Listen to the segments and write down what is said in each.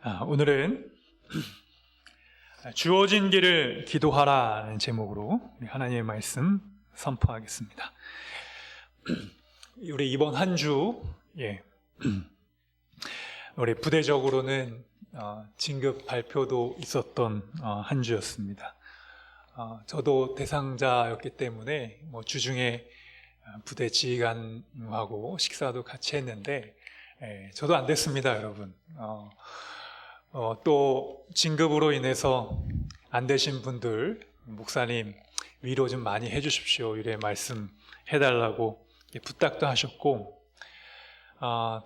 오늘은 주어진 길을 기도하라는 제목으로 우리 하나님의 말씀 선포하겠습니다. 우리 이번 한 주, 우리 부대적으로는 진급 발표도 있었던 한 주였습니다. 저도 대상자였기 때문에 주중에 부대 지휘관하고 식사도 같이 했는데 저도 안 됐습니다, 여러분. 또 진급으로 인해서 안 되신 분들, 목사님 위로 좀 많이 해주십시오, 이래 말씀해달라고 부탁도 하셨고,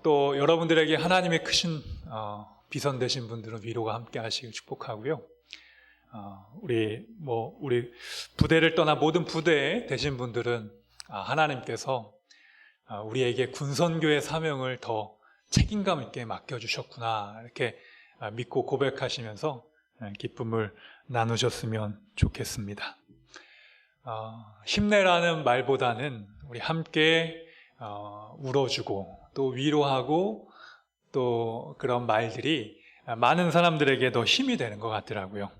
또 여러분들에게 하나님의 크신 비선 되신 분들은 위로가 함께 하시길 축복하고요. 우리 부대를 떠나 모든 부대에 되신 분들은 하나님께서 우리에게 군선교의 사명을 더 책임감 있게 맡겨주셨구나, 이렇게 믿고 고백하시면서 기쁨을 나누셨으면 좋겠습니다. 힘내라는 말보다는 우리 함께 울어주고 또 위로하고 또 그런 말들이 많은 사람들에게 더 힘이 되는 것 같더라고요.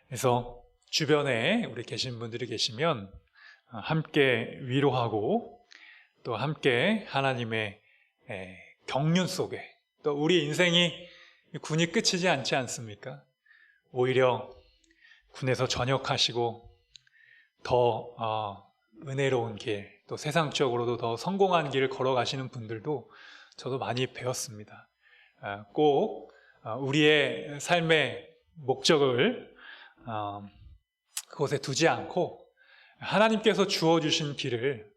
그래서 주변에 우리 계신 분들이 계시면 함께 위로하고 또 함께 하나님의 경륜 속에, 또 우리 인생이 군이 끝이지 않지 않습니까? 오히려 군에서 전역하시고 더 은혜로운 길, 또 세상적으로도 더 성공한 길을 걸어가시는 분들도 저도 많이 배웠습니다. 꼭 우리의 삶의 목적을 그곳에 두지 않고 하나님께서 주어주신 길을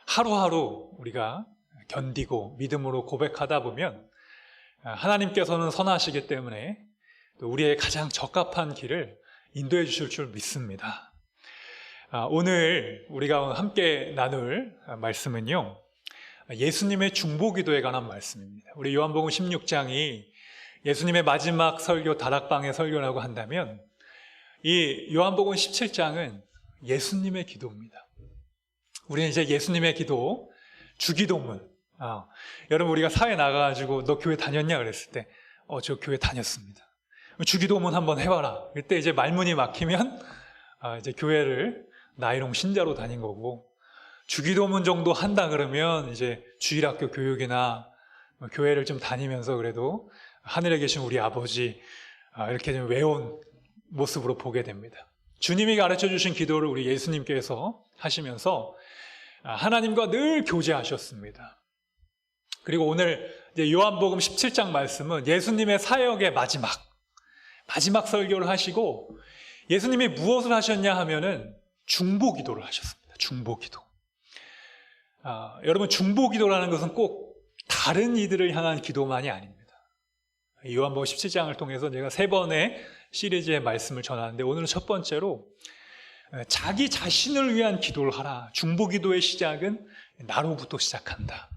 하루하루 우리가 견디고 믿음으로 고백하다 보면 하나님께서는 선하시기 때문에 우리의 가장 적합한 길을 인도해 주실 줄 믿습니다. 오늘 우리가 함께 나눌 말씀은요, 예수님의 중보기도에 관한 말씀입니다. 우리 요한복음 16장이 예수님의 마지막 설교, 다락방의 설교라고 한다면 이 요한복음 17장은 예수님의 기도입니다. 우리는 이제 예수님의 기도, 주기도문, 여러분 우리가 사회 나가가지고 너 교회 다녔냐 그랬을 때 저 교회 다녔습니다. 주기도문 한번 해봐라. 그때 이제 말문이 막히면 이제 교회를 나이롱 신자로 다닌 거고, 주기도문 정도 한다 그러면 이제 주일학교 교육이나 교회를 좀 다니면서 그래도 하늘에 계신 우리 아버지 이렇게 좀 외운 모습으로 보게 됩니다. 주님이 가르쳐 주신 기도를 우리 예수님께서 하시면서 하나님과 늘 교제하셨습니다. 그리고 오늘 이제 요한복음 17장 말씀은 예수님의 사역의 마지막 설교를 하시고, 예수님이 무엇을 하셨냐 하면은 중보기도를 하셨습니다. 중보기도. 여러분, 중보기도라는 것은 꼭 다른 이들을 향한 기도만이 아닙니다. 요한복음 17장을 통해서 제가 3번의 시리즈의 말씀을 전하는데, 오늘은 첫 번째로 자기 자신을 위한 기도를 하라. 중보기도의 시작은 나로부터 시작한다.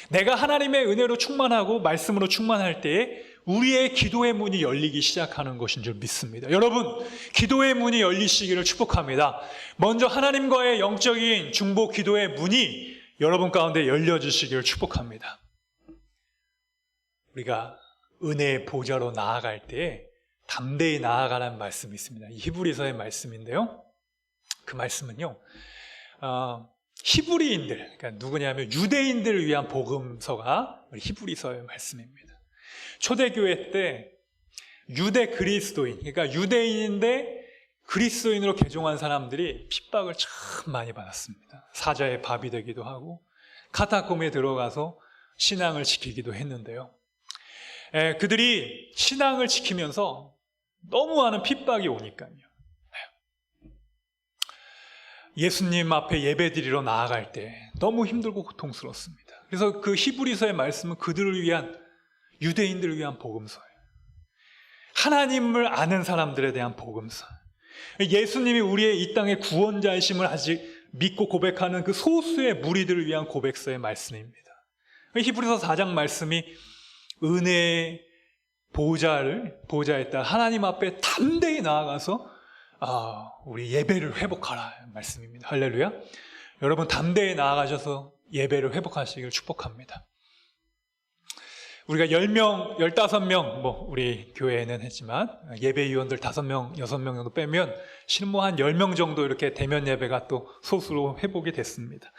내가 하나님의 은혜로 충만하고 말씀으로 충만할 때에 우리의 기도의 문이 열리기 시작하는 것인 줄 믿습니다. 여러분, 기도의 문이 열리시기를 축복합니다. 먼저 하나님과의 영적인 중보 기도의 문이 여러분 가운데 열려주시기를 축복합니다. 우리가 은혜의 보좌로 나아갈 때에 담대히 나아가라는 말씀이 있습니다. 이 히브리서의 말씀인데요, 그 말씀은요, 히브리인들, 그러니까 누구냐면 유대인들을 위한 복음서가 히브리서의 말씀입니다. 초대교회 때 유대 그리스도인, 그러니까 유대인인데 그리스도인으로 개종한 사람들이 핍박을 참 많이 받았습니다. 사자의 밥이 되기도 하고 카타콤에 들어가서 신앙을 지키기도 했는데요, 그들이 신앙을 지키면서 너무 많은 핍박이 오니까요, 예수님 앞에 예배드리러 나아갈 때 너무 힘들고 고통스럽습니다. 그래서 그 히브리서의 말씀은 그들을 위한, 유대인들을 위한 복음서예요. 하나님을 아는 사람들에 대한 복음서. 예수님이 우리의 이 땅의 구원자이심을 아직 믿고 고백하는 그 소수의 무리들을 위한 고백서의 말씀입니다. 히브리서 4장 말씀이 은혜의 보호자에 따라 하나님 앞에 담대히 나아가서 우리 예배를 회복하라 말씀입니다. 할렐루야. 여러분 담대히 나아가셔서 예배를 회복하시길 축복합니다. 우리가 10명, 15명, 우리 교회는 했지만, 예배위원들 5명, 6명 정도 빼면, 실무 한 10명 정도 이렇게 대면 예배가 또 소수로 회복이 됐습니다.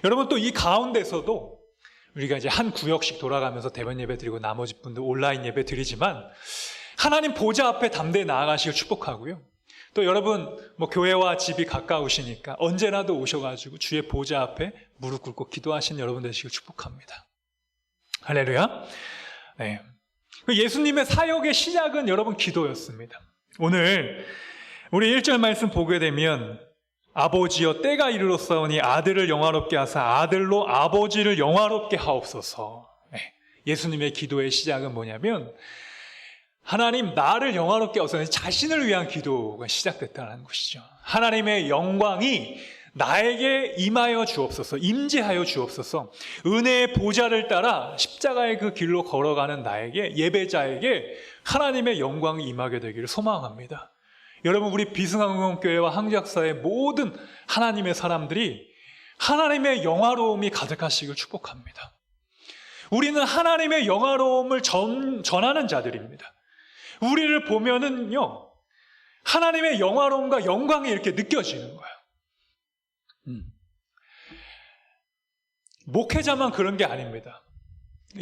여러분, 또 이 가운데서도 우리가 이제 한 구역씩 돌아가면서 대면 예배 드리고 나머지 분들 온라인 예배 드리지만, 하나님 보좌 앞에 담대히 나아가시길 축복하고요. 또 여러분, 교회와 집이 가까우시니까 언제라도 오셔가지고 주의 보좌 앞에 무릎 꿇고 기도하시는 여러분 되시길 축복합니다. 할렐루야. 네. 예수님의 사역의 시작은 여러분 기도였습니다. 오늘 우리 1절 말씀 보게 되면 아버지여 때가 이르렀사오니 아들을 영화롭게 하사 아들로 아버지를 영화롭게 하옵소서. 네. 예수님의 기도의 시작은 뭐냐면 하나님 나를 영화롭게 하옵소서, 자신을 위한 기도가 시작됐다는 것이죠. 하나님의 영광이 나에게 임하여 주옵소서, 임재하여 주옵소서. 은혜의 보좌를 따라 십자가의 그 길로 걸어가는 나에게, 예배자에게 하나님의 영광이 임하게 되기를 소망합니다. 여러분, 우리 비승항공교회와 항작사의 모든 하나님의 사람들이 하나님의 영화로움이 가득하시길 축복합니다. 우리는 하나님의 영화로움을 전하는 자들입니다. 우리를 보면은요, 하나님의 영화로움과 영광이 이렇게 느껴지는 거예요. 목회자만 그런 게 아닙니다.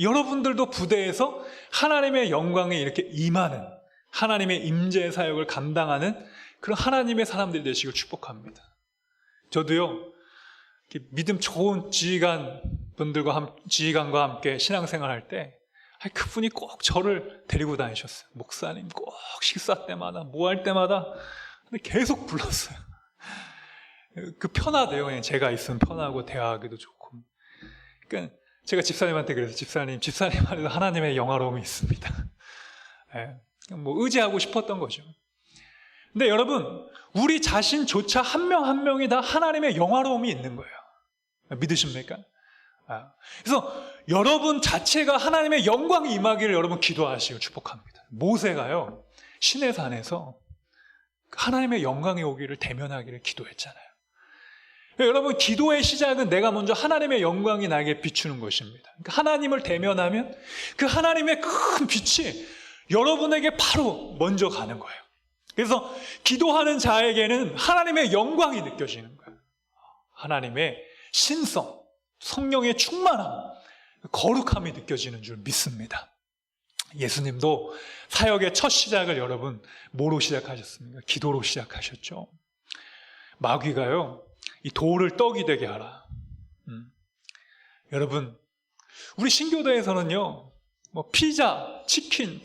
여러분들도 부대에서 하나님의 영광이 이렇게 임하는, 하나님의 임재 사역을 감당하는 그런 하나님의 사람들이 되시길 축복합니다. 저도요, 믿음 좋은 지휘관과 함께 신앙생활 할 때 그분이 꼭 저를 데리고 다니셨어요. 목사님 꼭 식사 때마다 뭐 할 때마다 근데 계속 불렀어요. 그 편하대요. 그냥 제가 있으면 편하고 대화하기도 좋고. 그러니까 제가 집사님한테 그래서 집사님 안에도 하나님의 영화로움이 있습니다. 네, 의지하고 싶었던 거죠. 근데 여러분, 우리 자신조차 한 명 한 명이 다 하나님의 영화로움이 있는 거예요. 믿으십니까? 그래서 여러분 자체가 하나님의 영광이 임하기를 여러분 기도하시고 축복합니다. 모세가요, 시내산에서 하나님의 영광이 오기를 대면하기를 기도했잖아요. 여러분, 기도의 시작은 내가 먼저 하나님의 영광이 나에게 비추는 것입니다. 그러니까 하나님을 대면하면 그 하나님의 큰 빛이 여러분에게 바로 먼저 가는 거예요. 그래서 기도하는 자에게는 하나님의 영광이 느껴지는 거예요. 하나님의 신성, 성령의 충만함, 거룩함이 느껴지는 줄 믿습니다. 예수님도 사역의 첫 시작을 여러분 뭐로 시작하셨습니까? 기도로 시작하셨죠. 마귀가요, 이 돌을 떡이 되게 하라. 여러분, 우리 신교도에서는요, 피자, 치킨,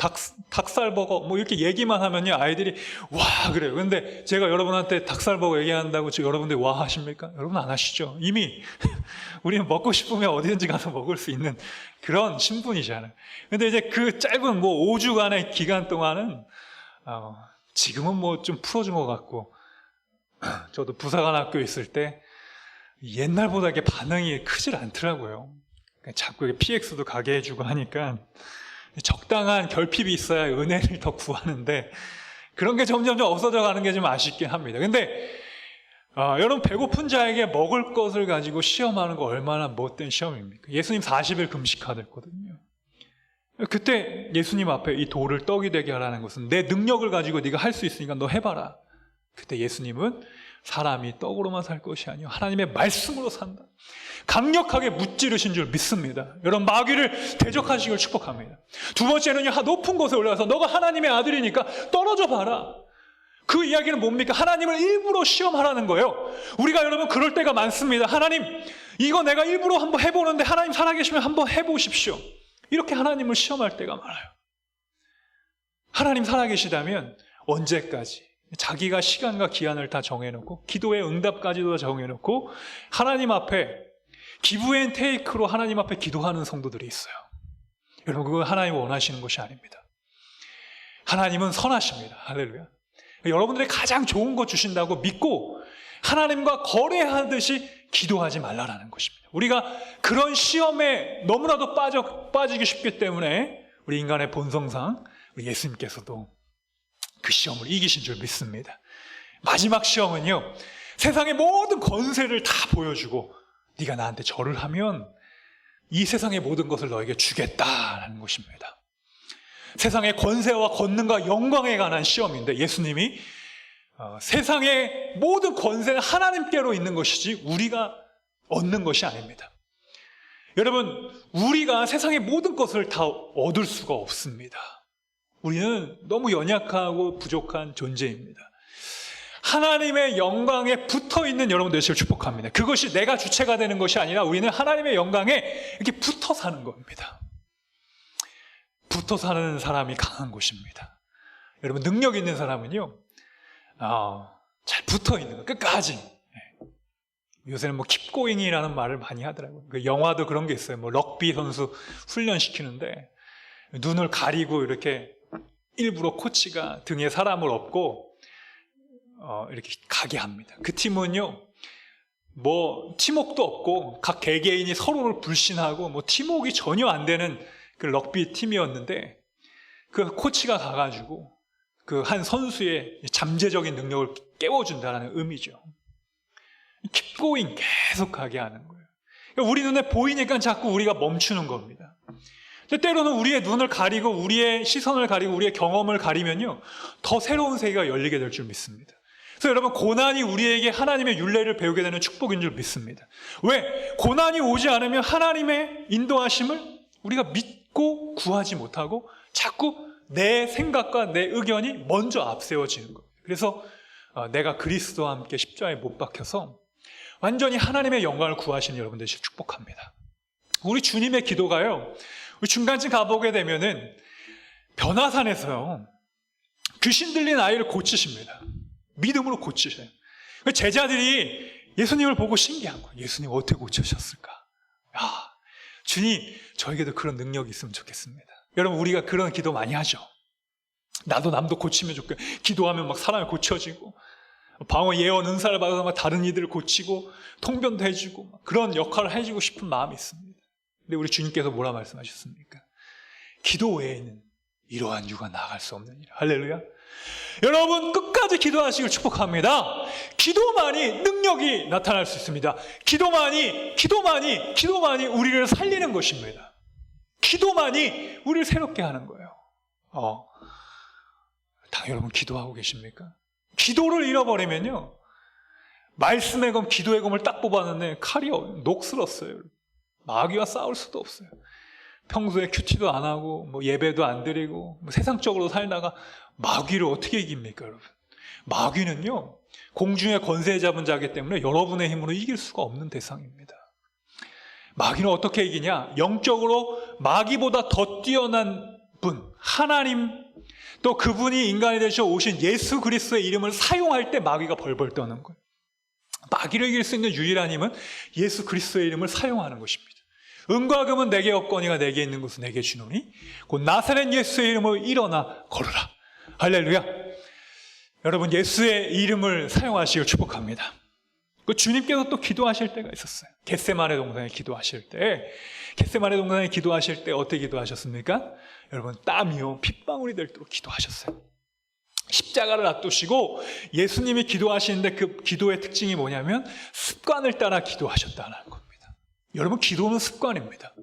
닭살버거 이렇게 얘기만 하면요, 아이들이 와 그래요. 근데 제가 여러분한테 닭살버거 얘기한다고 여러분들이 와 하십니까? 여러분 안 하시죠? 이미 우리는 먹고 싶으면 어디든지 가서 먹을 수 있는 그런 신분이잖아요. 근데 이제 그 짧은 5주간의 기간 동안은 지금은 좀 풀어준 것 같고, 저도 부사관학교 있을 때 옛날보다 이렇게 반응이 크질 않더라고요. 자꾸 PX도 가게 해주고 하니까 적당한 결핍이 있어야 은혜를 더 구하는데 그런 게 점점 없어져 가는 게 좀 아쉽긴 합니다. 근데 여러분, 배고픈 자에게 먹을 것을 가지고 시험하는 거 얼마나 못된 시험입니까? 예수님 40일 금식하셨거든요. 그때 예수님 앞에 이 돌을 떡이 되게 하라는 것은 내 능력을 가지고 네가 할 수 있으니까 너 해봐라. 그때 예수님은 사람이 떡으로만 살 것이 아니요 하나님의 말씀으로 산다, 강력하게 무찌르신 줄 믿습니다. 여러분, 마귀를 대적하시길 축복합니다. 두 번째는요, 높은 곳에 올라가서 너가 하나님의 아들이니까 떨어져 봐라. 그 이야기는 뭡니까? 하나님을 일부러 시험하라는 거예요. 우리가 여러분 그럴 때가 많습니다. 하나님, 이거 내가 일부러 한번 해보는데 하나님 살아계시면 한번 해보십시오. 이렇게 하나님을 시험할 때가 많아요. 하나님 살아계시다면 언제까지 자기가 시간과 기한을 다 정해놓고 기도의 응답까지도 다 정해놓고 하나님 앞에 기브 앤 테이크로 하나님 앞에 기도하는 성도들이 있어요. 여러분, 그건 하나님이 원하시는 것이 아닙니다. 하나님은 선하십니다. 할렐루야. 여러분들이 가장 좋은 거 주신다고 믿고 하나님과 거래하듯이 기도하지 말라라는 것입니다. 우리가 그런 시험에 너무나도 빠지기 쉽기 때문에 우리 인간의 본성상 우리 예수님께서도 그 시험을 이기신 줄 믿습니다. 마지막 시험은요, 세상의 모든 권세를 다 보여주고 네가 나한테 절을 하면 이 세상의 모든 것을 너에게 주겠다라는 것입니다. 세상의 권세와 권능과 영광에 관한 시험인데 예수님이 세상의 모든 권세는 하나님께로 있는 것이지 우리가 얻는 것이 아닙니다. 여러분, 우리가 세상의 모든 것을 다 얻을 수가 없습니다. 우리는 너무 연약하고 부족한 존재입니다. 하나님의 영광에 붙어있는 여러분 되시길 축복합니다. 그것이 내가 주체가 되는 것이 아니라 우리는 하나님의 영광에 이렇게 붙어 사는 겁니다. 붙어 사는 사람이 강한 것입니다. 여러분, 능력 있는 사람은요, 잘 붙어 있는 거, 끝까지. 요새는 keep going이라는 말을 많이 하더라고요. 그 영화도 그런 게 있어요. 럭비 선수 훈련시키는데 눈을 가리고 이렇게 일부러 코치가 등에 사람을 엎고 이렇게 가게 합니다. 그 팀은요, 팀워크도 없고 각 개개인이 서로를 불신하고 팀워크가 전혀 안 되는 그 럭비 팀이었는데 그 코치가 가가지고 그 한 선수의 잠재적인 능력을 깨워준다는 의미죠. keep going, 계속 가게 하는 거예요. 그러니까 우리 눈에 보이니까 자꾸 우리가 멈추는 겁니다. 근데 때로는 우리의 눈을 가리고 우리의 시선을 가리고 우리의 경험을 가리면요, 더 새로운 세계가 열리게 될 줄 믿습니다. 그래서 여러분, 고난이 우리에게 하나님의 율례를 배우게 되는 축복인 줄 믿습니다. 왜? 고난이 오지 않으면 하나님의 인도하심을 우리가 믿고 구하지 못하고 자꾸 내 생각과 내 의견이 먼저 앞세워지는 겁니다. 그래서 내가 그리스도와 함께 십자가에 못 박혀서 완전히 하나님의 영광을 구하시는 여러분 되시길 축복합니다. 우리 주님의 기도가요, 우리 중간쯤 가보게 되면은 변화산에서요, 귀신 들린 아이를 고치십니다. 믿음으로 고치셔요. 제자들이 예수님을 보고 신기한 거예요. 예수님 어떻게 고치셨을까? 주님, 저에게도 그런 능력이 있으면 좋겠습니다. 여러분, 우리가 그런 기도 많이 하죠. 나도 남도 고치면 좋겠고, 기도하면 사람이 고쳐지고, 방언 예언 은사를 받아서 다른 이들을 고치고 통변도 해주고 그런 역할을 해주고 싶은 마음이 있습니다. 근데 우리 주님께서 뭐라 말씀하셨습니까? 기도 외에는 이러한 유가 나아갈 수 없느니라. 할렐루야. 여러분, 끝까지 기도하시길 축복합니다. 기도만이 능력이 나타날 수 있습니다. 기도만이 우리를 살리는 것입니다. 기도만이 우리를 새롭게 하는 거예요. 여러분, 기도하고 계십니까? 기도를 잃어버리면요, 말씀의 검, 기도의 검을 딱 뽑았는데 칼이 녹슬었어요. 마귀와 싸울 수도 없어요. 평소에 큐티도 안 하고 예배도 안 드리고 세상적으로 살다가 마귀를 어떻게 이깁니까, 여러분? 마귀는요, 공중의 권세 잡은 자이기 때문에 여러분의 힘으로 이길 수가 없는 대상입니다. 마귀는 어떻게 이기냐? 영적으로 마귀보다 더 뛰어난 분, 하나님, 또 그분이 인간이 되셔 오신 예수 그리스도의 이름을 사용할 때 마귀가 벌벌 떠는 거예요. 마귀를 이길 수 있는 유일한 힘은 예수 그리스도의 이름을 사용하는 것입니다. 은과 금은 내게 없거니와 내게 있는 것은 내게 주노니 곧 나사렛 예수의 이름으로 일어나 걸으라. 할렐루야. 여러분, 예수의 이름을 사용하시길 축복합니다. 그 주님께서 또 기도하실 때가 있었어요. 겟세마네 동산에 기도하실 때, 어떻게 기도하셨습니까? 여러분, 땀이요 핏방울이 될도록 기도하셨어요. 십자가를 놔두시고 예수님이 기도하시는데 그 기도의 특징이 뭐냐면 습관을 따라 기도하셨다는 겁니다. 여러분, 기도는 습관입니다.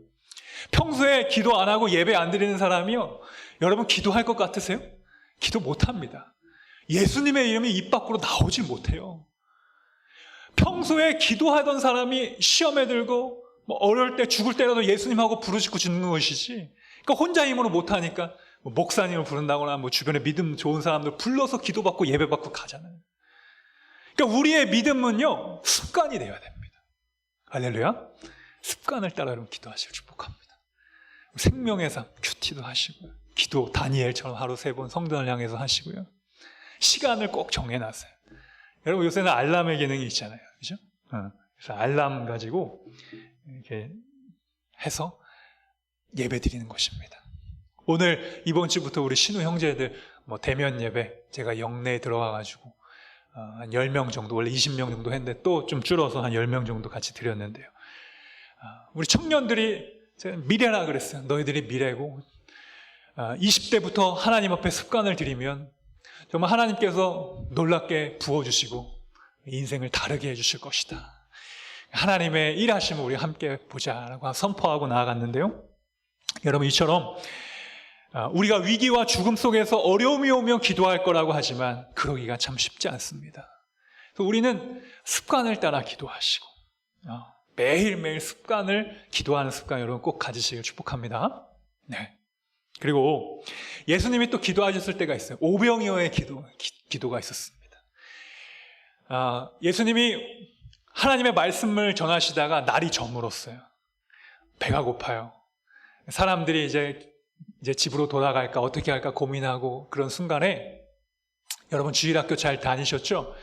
평소에 기도 안 하고 예배 안 드리는 사람이요, 여러분 기도할 것 같으세요? 기도 못합니다. 예수님의 이름이 입 밖으로 나오질 못해요. 평소에 기도하던 사람이 시험에 들고 어려울 때 죽을 때라도 예수님하고 부르짖고 죽는 것이지, 그러니까 혼자 힘으로 못하니까 목사님을 부른다거나 주변에 믿음 좋은 사람들 불러서 기도받고 예배받고 가잖아요. 그러니까 우리의 믿음은요, 습관이 되어야 됩니다. 할렐루야. 습관을 따라 여러분 기도하시길 축복합니다. 생명의 삶 큐티도 하시고요, 기도 다니엘처럼 하루 3번 성전을 향해서 하시고요, 시간을 꼭 정해놨어요. 여러분, 요새는 알람의 기능이 있잖아요, 그죠? 그래서 알람 가지고 이렇게 해서 예배 드리는 것입니다. 오늘 이번 주부터 우리 신우 형제들 대면 예배 제가 영내에 들어가가지고 한 10명 정도, 원래 20명 정도 했는데 또 좀 줄어서 한 10명 정도 같이 드렸는데요. 우리 청년들이 제가 미래라 그랬어요. 너희들이 미래고 20대부터 하나님 앞에 습관을 들이면 정말 하나님께서 놀랍게 부어주시고 인생을 다르게 해주실 것이다. 하나님의 일하심을 우리 함께 보자라고 선포하고 나아갔는데요. 여러분, 이처럼 우리가 위기와 죽음 속에서 어려움이 오면 기도할 거라고 하지만 그러기가 참 쉽지 않습니다. 그래서 우리는 습관을 따라 기도하시고 매일매일 기도하는 습관 여러분 꼭 가지시길 축복합니다. 네. 그리고 예수님이 또 기도하셨을 때가 있어요. 오병이어의 기도가 있었습니다. 예수님이 하나님의 말씀을 전하시다가 날이 저물었어요. 배가 고파요. 사람들이 이제 집으로 돌아갈까 어떻게 할까 고민하고 그런 순간에 여러분 주일학교 잘 다니셨죠?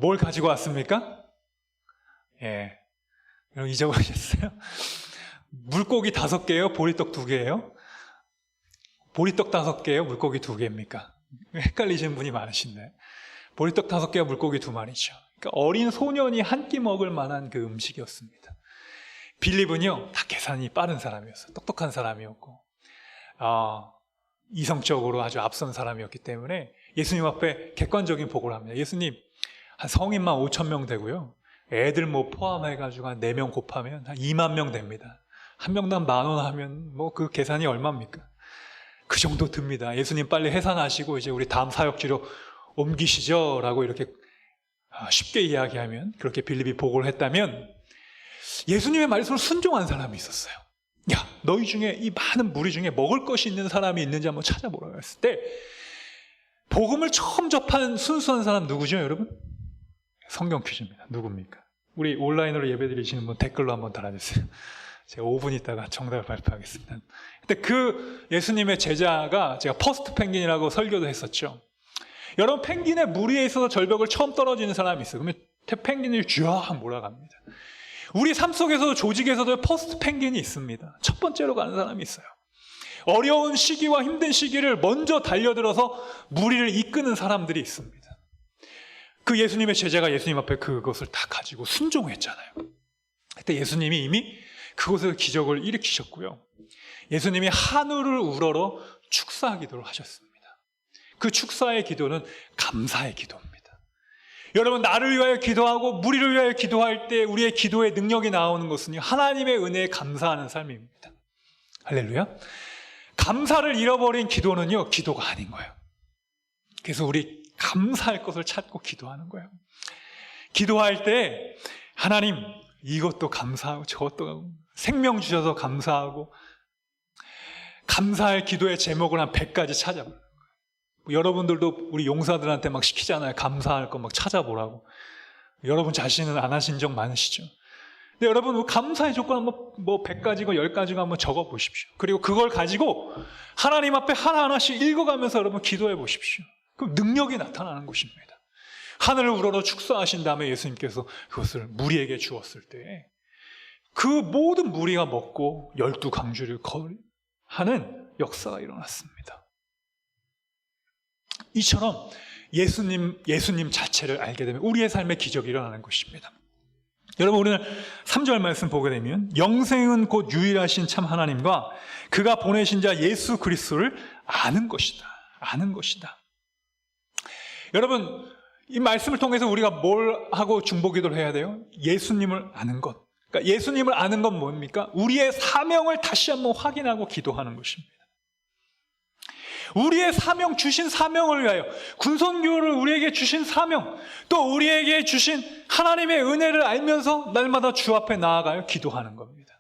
뭘 가지고 왔습니까? 예, 여러분 잊어버리셨어요? 물고기 5개예요? 보리떡 2개예요? 보리떡 5개예요? 물고기 2개입니까? 헷갈리시는 분이 많으신데 보리떡 5개와 물고기 2마리죠. 그러니까 어린 소년이 한 끼 먹을 만한 그 음식이었습니다. 빌립은요 다 계산이 빠른 사람이었어요. 똑똑한 사람이었고 이성적으로 아주 앞선 사람이었기 때문에 예수님 앞에 객관적인 보고를 합니다. 예수님, 한 성인만 5,000명 되고요, 애들 포함해가지고 한 4명 곱하면 한 2만 명 됩니다. 한 명당 10,000원 하면 그 계산이 얼마입니까? 그 정도 듭니다. 예수님 빨리 해산하시고 이제 우리 다음 사역지로 옮기시죠 라고 이렇게 쉽게 이야기하면, 그렇게 빌립이 보고를 했다면 예수님의 말씀을 순종한 사람이 있었어요. 야, 너희 중에 이 많은 무리 중에 먹을 것이 있는 사람이 있는지 한번 찾아보라고 했을 때 복음을 처음 접한 순수한 사람 누구죠, 여러분? 성경 퀴즈입니다. 누굽니까? 우리 온라인으로 예배드리시는 분 댓글로 한번 달아주세요. 제가 5분 있다가 정답을 발표하겠습니다. 근데 그 예수님의 제자가, 제가 퍼스트 펭귄이라고 설교도 했었죠. 여러분, 펭귄의 무리에 있어서 절벽을 처음 떨어지는 사람이 있어요. 그러면 펭귄이 쥐어 몰아갑니다. 우리 삶 속에서도, 조직에서도 퍼스트 펭귄이 있습니다. 첫 번째로 가는 사람이 있어요. 어려운 시기와 힘든 시기를 먼저 달려들어서 무리를 이끄는 사람들이 있습니다. 그 예수님의 제자가 예수님 앞에 그것을 다 가지고 순종했잖아요. 그때 예수님이 이미 그곳에서 기적을 일으키셨고요, 예수님이 하늘을 우러러 축사 기도를 하셨습니다. 그 축사의 기도는 감사의 기도입니다. 여러분, 나를 위하여 기도하고 무리를 위하여 기도할 때 우리의 기도의 능력이 나오는 것은 하나님의 은혜에 감사하는 삶입니다. 할렐루야. 감사를 잃어버린 기도는요, 기도가 아닌 거예요. 그래서 우리 감사할 것을 찾고 기도하는 거예요. 기도할 때 하나님, 이것도 감사하고 저것도 생명 주셔서 감사하고, 감사할 기도의 제목을 한 100가지 찾아봐요. 여러분들도 우리 용사들한테 막 시키잖아요. 감사할 거 막 찾아보라고. 여러분 자신은 안 하신 적 많으시죠? 근데 여러분, 감사의 조건 한번 100가지고 10가지고 한번 적어 보십시오. 그리고 그걸 가지고 하나님 앞에 하나하나씩 읽어가면서 여러분 기도해 보십시오. 그럼 능력이 나타나는 것입니다. 하늘을 우러러 축사하신 다음에 예수님께서 그것을 무리에게 주었을 때 그 모든 무리가 먹고 12강주를 하는 역사가 일어났습니다. 이처럼 예수님 자체를 알게 되면 우리의 삶에 기적이 일어나는 것입니다. 여러분, 우리는 3절 말씀 보게 되면 영생은 곧 유일하신 참 하나님과 그가 보내신 자 예수 그리스도를 아는 것이다. 아는 것이다. 여러분, 이 말씀을 통해서 우리가 뭘 하고 중보기도를 해야 돼요? 예수님을 아는 것. 그러니까 예수님을 아는 건 뭡니까? 우리의 사명을 다시 한번 확인하고 기도하는 것입니다. 우리의 사명, 주신 사명을 위하여, 군선교를 우리에게 주신 사명, 또 우리에게 주신 하나님의 은혜를 알면서 날마다 주 앞에 나아가요 기도하는 겁니다.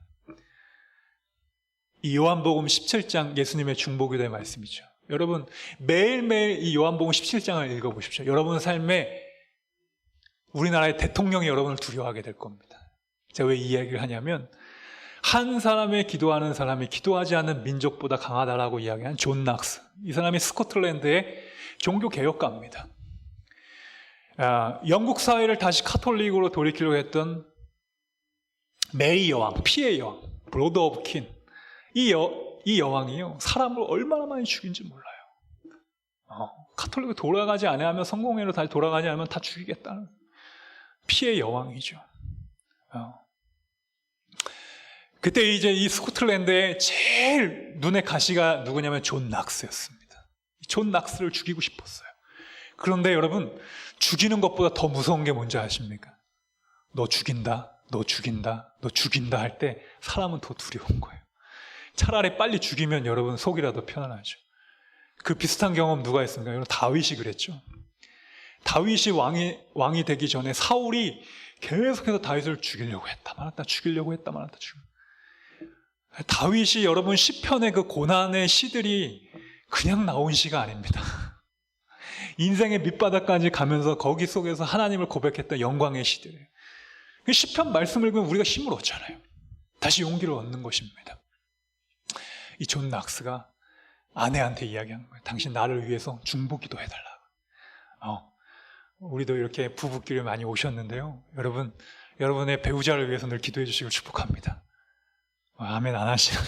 이 요한복음 17장 예수님의 중보기도의 말씀이죠. 여러분, 매일매일 이 요한복음 17장을 읽어보십시오. 여러분 삶에 우리나라의 대통령이 여러분을 두려워하게 될 겁니다. 제가 왜 이 이야기를 하냐면, 한 사람의 기도하는 사람이 기도하지 않는 민족보다 강하다라고 이야기한 존 낙스, 이 사람이 스코틀랜드의 종교개혁가입니다. 영국 사회를 다시 카톨릭으로 돌이키려고 했던 메이 여왕, 피해 여왕, 브로더 오브 킨, 이 여왕이요, 사람을 얼마나 많이 죽인지 몰라요. 카톨릭으로 돌아가지 않으면, 성공회로 다시 돌아가지 않으면 다 죽이겠다는 피해 여왕이죠. 그때 이제 이 스코틀랜드의 제일 눈에 가시가 누구냐면 존 낙스였습니다. 존 낙스를 죽이고 싶었어요. 그런데 여러분, 죽이는 것보다 더 무서운 게 뭔지 아십니까? 너 죽인다, 너 죽인다, 너 죽인다 할 때 사람은 더 두려운 거예요. 차라리 빨리 죽이면 여러분 속이라도 편안하죠. 그 비슷한 경험 누가 했습니까? 여러분 다윗이 그랬죠. 다윗이 왕이 되기 전에 사울이 계속해서 다윗을 죽이려고 했다 말았다, 죽이려고 했다 말았다. 다윗이 여러분 시편의 그 고난의 시들이 그냥 나온 시가 아닙니다. 인생의 밑바닥까지 가면서 거기 속에서 하나님을 고백했던 영광의 시들이에요. 시편 말씀을 읽으면 우리가 힘을 얻잖아요. 다시 용기를 얻는 것입니다. 이 존 낙스가 아내한테 이야기한 거예요. 당신 나를 위해서 중보기도 해달라고. 우리도 이렇게 부부끼리 많이 오셨는데요. 여러분의 배우자를 위해서 늘 기도해 주시길 축복합니다. 아멘 안 하시면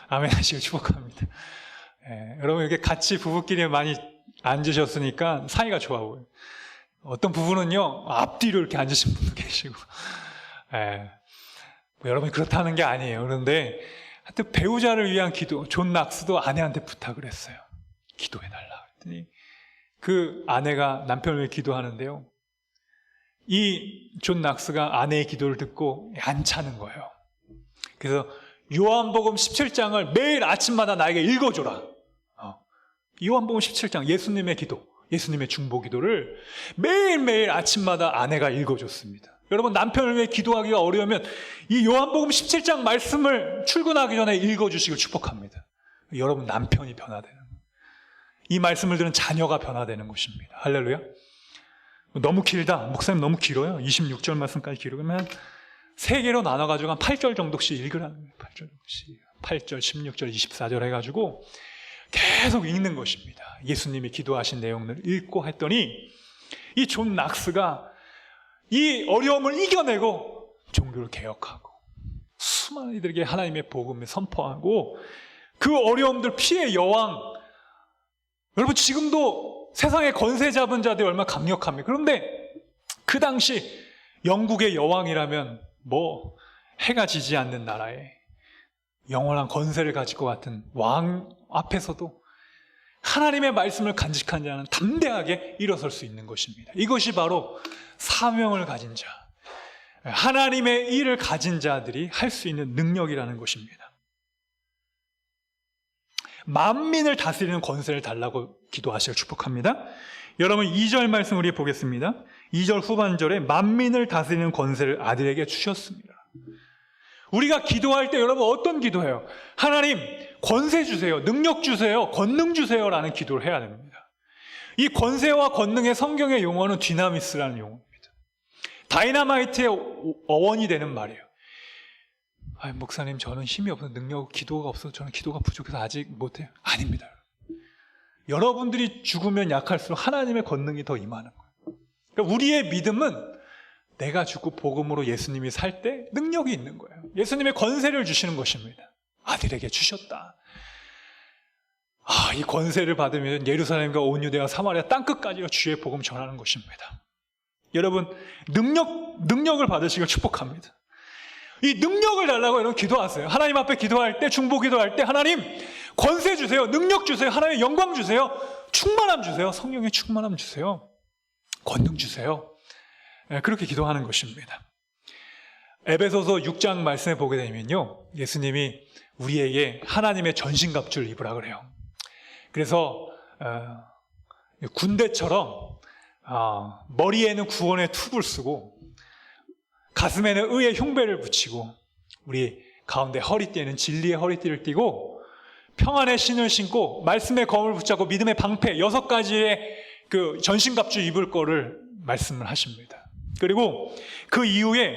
아멘 하시길 축복합니다. 여러분 이렇게 같이 부부끼리 많이 앉으셨으니까 사이가 좋아 보여요. 어떤 부부는요 앞뒤로 이렇게 앉으신 분도 계시고 뭐 여러분이 그렇다는 게 아니에요. 그런데 하여튼 배우자를 위한 기도, 존 낙스도 아내한테 부탁을 했어요. 기도해달라 했더니 그 아내가 남편을 위해 기도하는데요, 이 존 낙스가 아내의 기도를 듣고 안 차는 거예요. 그래서 요한복음 17장을 매일 아침마다 나에게 읽어줘라. 요한복음 17장 예수님의 기도, 예수님의 중보 기도를 매일매일 아침마다 아내가 읽어줬습니다. 여러분 남편을 위해 기도하기가 어려우면 이 요한복음 17장 말씀을 출근하기 전에 읽어주시길 축복합니다. 여러분 남편이 변화되는, 이 말씀을 들은 자녀가 변화되는 것입니다. 할렐루야. 너무 길다, 목사님 너무 길어요. 26절 말씀까지 길으면 3개로 나눠가지고 한 8절 정도씩 읽으라는 거예요. 8절 정도씩. 8절, 16절, 24절 해가지고 계속 읽는 것입니다. 예수님이 기도하신 내용을 읽고 했더니 이 존 낙스가 이 어려움을 이겨내고 종교를 개혁하고 수많은 이들에게 하나님의 복음을 선포하고 그 어려움들 피해 여왕, 여러분 지금도 세상의 권세 잡은 자들이 얼마나 강력합니까? 그런데 그 당시 영국의 여왕이라면 뭐 해가 지지 않는 나라에 영원한 권세를 가지고 같은 왕 앞에서도 하나님의 말씀을 간직한 자는 담대하게 일어설 수 있는 것입니다. 이것이 바로 사명을 가진 자, 하나님의 일을 가진 자들이 할 수 있는 능력이라는 것입니다. 만민을 다스리는 권세를 달라고 기도하시길 축복합니다. 여러분 2절 말씀 우리 보겠습니다. 2절 후반절에 만민을 다스리는 권세를 아들에게 주셨습니다. 우리가 기도할 때 여러분 어떤 기도해요? 하나님 권세 주세요, 능력 주세요, 권능 주세요 라는 기도를 해야 됩니다. 이 권세와 권능의 성경의 용어는 디나미스라는 용어입니다. 다이너마이트의 어원이 되는 말이에요. 목사님 저는 힘이 없어서 능력, 기도가 없어서 저는 기도가 부족해서 아직 못해요. 아닙니다. 여러분들이 죽으면 약할수록 하나님의 권능이 더 임하는 거예요. 그러니까 우리의 믿음은 내가 죽고 복음으로 예수님이 살 때 능력이 있는 거예요. 예수님의 권세를 주시는 것입니다. 아들에게 주셨다. 이 권세를 받으면 예루살렘과 온 유대와 사마리아 땅끝까지 주의 복음 전하는 것입니다. 여러분 능력을 받으시길 축복합니다. 이 능력을 달라고 여러분 기도하세요. 하나님 앞에 기도할 때, 중보 기도할 때 하나님 권세 주세요, 능력 주세요, 하나님의 영광 주세요, 충만함 주세요, 성령의 충만함 주세요, 권능 주세요. 그렇게 기도하는 것입니다. 에베소서 6장 말씀에 보게 되면요, 예수님이 우리에게 하나님의 전신갑주를 입으라 그래요. 그래서 군대처럼 머리에는 구원의 툭을 쓰고 가슴에는 의의 흉배를 붙이고 우리 가운데 허리띠에는 진리의 허리띠를 띠고 평안의 신을 신고 말씀의 검을 붙잡고 믿음의 방패 6가지의 그 전신갑주 입을 거를 말씀을 하십니다. 그리고 그 이후에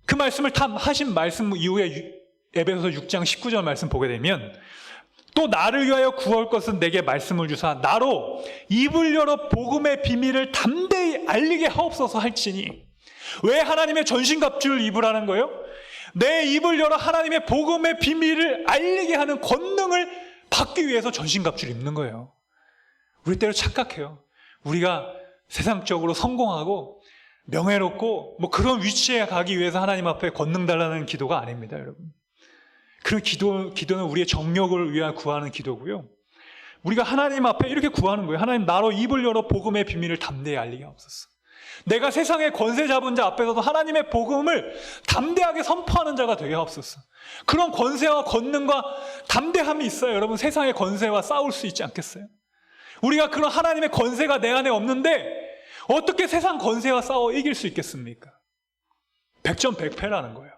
그 말씀을 하신 말씀 이후에 에베소서 6장 19절 말씀 보게 되면 또 나를 위하여 구할 것은 내게 말씀을 주사 나로 입을 열어 복음의 비밀을 담대히 알리게 하옵소서 할지니. 왜 하나님의 전신갑주를 입으라는 거예요? 내 입을 열어 하나님의 복음의 비밀을 알리게 하는 권능을 받기 위해서 전신갑주를 입는 거예요. 우리 때로 착각해요. 우리가 세상적으로 성공하고 명예롭고 뭐 그런 위치에 가기 위해서 하나님 앞에 권능 달라는 기도가 아닙니다, 여러분. 그런 기도는 우리의 정력을 위하여 구하는 기도고요. 우리가 하나님 앞에 이렇게 구하는 거예요. 하나님 나로 입을 열어 복음의 비밀을 담대히 알리게 하옵소서. 내가 세상의 권세 잡은 자 앞에서도 하나님의 복음을 담대하게 선포하는 자가 되게 하옵소서. 그런 권세와 권능과 담대함이 있어야 여러분 세상의 권세와 싸울 수 있지 않겠어요? 우리가 그런 하나님의 권세가 내 안에 없는데 어떻게 세상 권세와 싸워 이길 수 있겠습니까? 백전백패라는 거예요.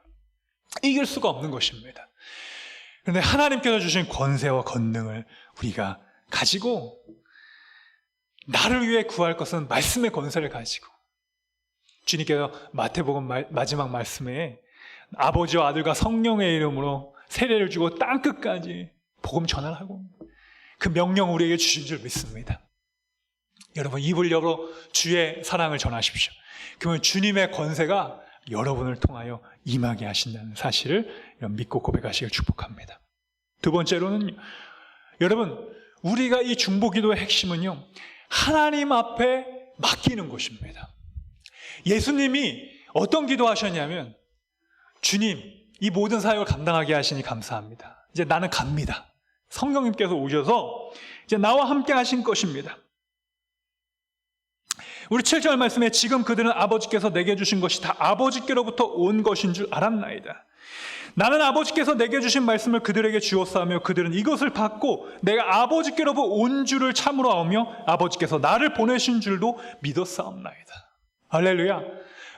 이길 수가 없는 것입니다. 그런데 하나님께서 주신 권세와 권능을 우리가 가지고 나를 위해 구할 것은 말씀의 권세를 가지고 주님께서 마태복음 마지막 말씀에 아버지와 아들과 성령의 이름으로 세례를 주고 땅끝까지 복음 전하라고 그 명령 우리에게 주신 줄 믿습니다. 여러분 입을 열어 주의 사랑을 전하십시오. 그러면 주님의 권세가 여러분을 통하여 임하게 하신다는 사실을 믿고 고백하시길 축복합니다. 두 번째로는 여러분 우리가 이 중보기도의 핵심은요 하나님 앞에 맡기는 것입니다. 예수님이 어떤 기도하셨냐면 주님 이 모든 사역을 감당하게 하시니 감사합니다. 이제 나는 갑니다. 성령님께서 오셔서 이제 나와 함께 하신 것입니다. 우리 7절 말씀에 지금 그들은 아버지께서 내게 주신 것이 다 아버지께로부터 온 것인 줄 알았나이다. 나는 아버지께서 내게 주신 말씀을 그들에게 주었사오며 그들은 이것을 받고 내가 아버지께로부터 온 줄을 참으로 알며 아버지께서 나를 보내신 줄도 믿었사옵나이다. 할렐루야.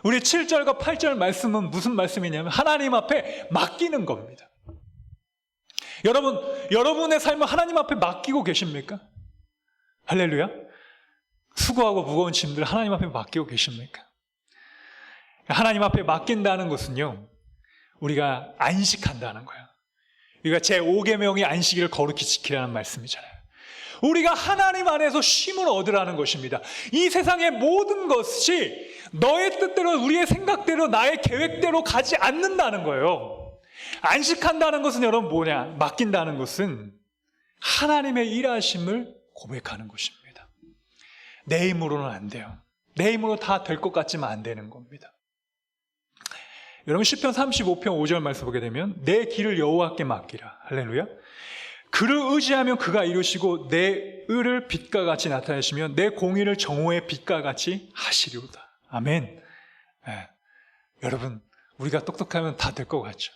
우리 7절과 8절 말씀은 무슨 말씀이냐면 하나님 앞에 맡기는 겁니다. 여러분, 여러분의 삶을 하나님 앞에 맡기고 계십니까? 할렐루야. 수고하고 무거운 짐들 하나님 앞에 맡기고 계십니까? 하나님 앞에 맡긴다는 것은요 우리가 안식한다는 거예요. 우리가 제5계명이 안식일을 거룩히 지키라는 말씀이잖아요. 우리가 하나님 안에서 쉼을 얻으라는 것입니다. 이 세상의 모든 것이 너의 뜻대로 우리의 생각대로 나의 계획대로 가지 않는다는 거예요. 안식한다는 것은 여러분 뭐냐? 맡긴다는 것은 하나님의 일하심을 고백하는 것입니다. 내 힘으로는 안 돼요. 내 힘으로 다 될 것 같지만 안 되는 겁니다. 여러분 시편 35편 5절 말씀 보게 되면 내 길을 여호와께 맡기라. 할렐루야. 그를 의지하면 그가 이루시고 내 의를 빛과 같이 나타내시며 내 공의를 정오의 빛과 같이 하시리로다. 아멘. 네. 여러분 우리가 똑똑하면 다 될 것 같죠.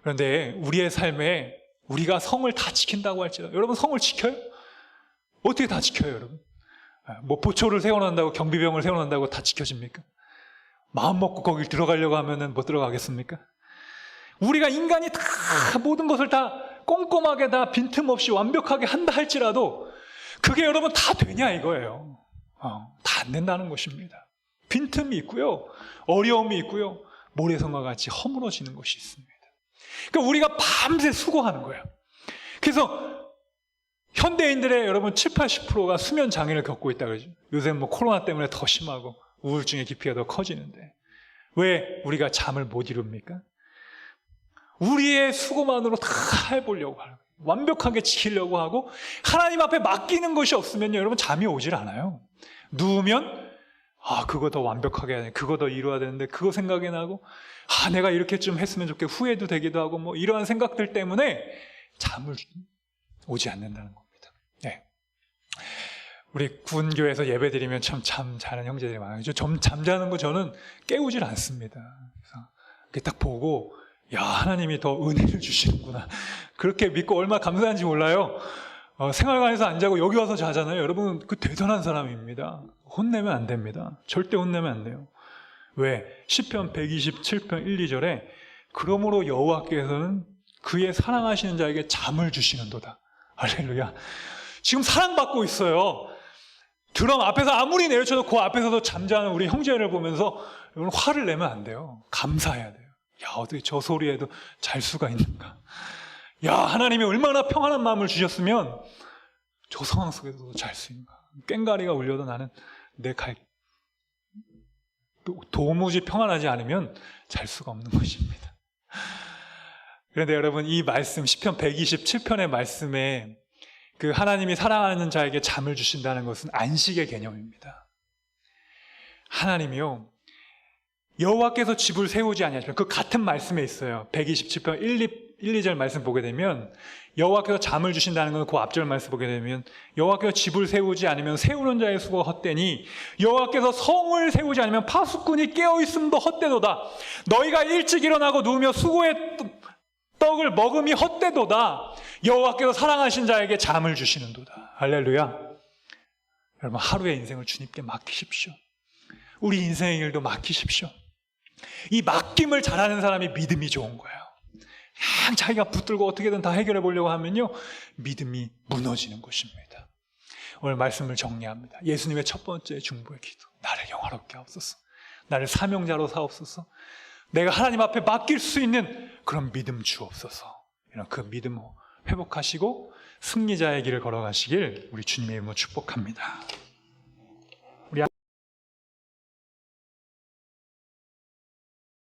그런데 우리의 삶에 우리가 성을 다 지킨다고 할지라도 여러분 성을 지켜요? 어떻게 다 지켜요 여러분? 뭐 보초를 세워놓는다고 경비병을 세워놓는다고 다 지켜집니까? 마음 먹고 거길 들어가려고 하면은 못 들어가겠습니까? 우리가 인간이 다 모든 것을 다 꼼꼼하게 다 빈틈없이 완벽하게 한다 할지라도 그게 여러분 다 되냐 이거예요. 다 안 된다는 것입니다. 빈틈이 있고요, 어려움이 있고요, 모래성과 같이 허물어지는 것이 있습니다. 그러니까 우리가 밤새 수고하는 거예요. 그래서 현대인들의 여러분 7, 80%가 수면 장애를 겪고 있다 그러죠. 요새 뭐 코로나 때문에 더 심하고 우울증의 깊이가 더 커지는데 왜 우리가 잠을 못 이룹니까? 우리의 수고만으로 다 해보려고 하고 완벽하게 지키려고 하고 하나님 앞에 맡기는 것이 없으면 여러분 잠이 오질 않아요. 누우면 그거 더 완벽하게 해야 돼, 그거 더 이루어야 되는데 그거 생각이 나고 내가 이렇게 좀 했으면 좋겠고 후회도 되기도 하고 뭐 이러한 생각들 때문에 잠을 오지 않는다는 겁니다. 네. 우리 군교에서 예배드리면 참 자는 형제들이 많아요. 잠자는 거 저는 깨우질 않습니다. 그래서 이렇게 딱 보고 하나님이 더 은혜를 주시는구나 그렇게 믿고 얼마나 감사한지 몰라요. 생활관에서 안 자고 여기 와서 자잖아요. 여러분 그 대단한 사람입니다. 혼내면 안 됩니다. 절대 혼내면 안 돼요. 왜? 시편 127편 1, 2절에 그러므로 여호와께서는 그의 사랑하시는 자에게 잠을 주시는도다. 할렐루야. 지금 사랑받고 있어요. 드럼 앞에서 아무리 내려쳐도 그 앞에서도 잠자는 우리 형제를 보면서 여러분 화를 내면 안 돼요. 감사해야 돼요. 어떻게 저 소리에도 잘 수가 있는가. 하나님이 얼마나 평안한 마음을 주셨으면 저 상황 속에서도 잘 수 있는가. 꽹가리가 울려도 나는 도무지 평안하지 않으면 잘 수가 없는 것입니다. 그런데 여러분 이 말씀 시편 127편의 말씀에 그 하나님이 사랑하는 자에게 잠을 주신다는 것은 안식의 개념입니다. 하나님이요 여호와께서 집을 세우지 아니하시면 그 같은 말씀에 있어요. 127편 1, 2절 말씀 보게 되면 여호와께서 잠을 주신다는 건 그 앞절 말씀 보게 되면 여호와께서 집을 세우지 않으면 세우는 자의 수고가 헛되니 여호와께서 성을 세우지 않으면 파수꾼이 깨어있음도 헛되도다. 너희가 일찍 일어나고 누우며 수고의 떡을 먹음이 헛되도다. 여호와께서 사랑하신 자에게 잠을 주시는도다. 할렐루야. 여러분, 하루의 인생을 주님께 맡기십시오. 우리 인생의 일도 맡기십시오. 이 맡김을 잘하는 사람이 믿음이 좋은 거예요. 그냥 자기가 붙들고 어떻게든 다 해결해 보려고 하면요, 믿음이 무너지는 것입니다. 오늘 말씀을 정리합니다. 예수님의 첫 번째 중보의 기도. 나를 영화롭게 하옵소서. 나를 사명자로 사옵소서. 내가 하나님 앞에 맡길 수 있는 그런 믿음 주옵소서. 이런 그 믿음 회복하시고 승리자의 길을 걸어가시길 우리 주님의 이름으로 축복합니다.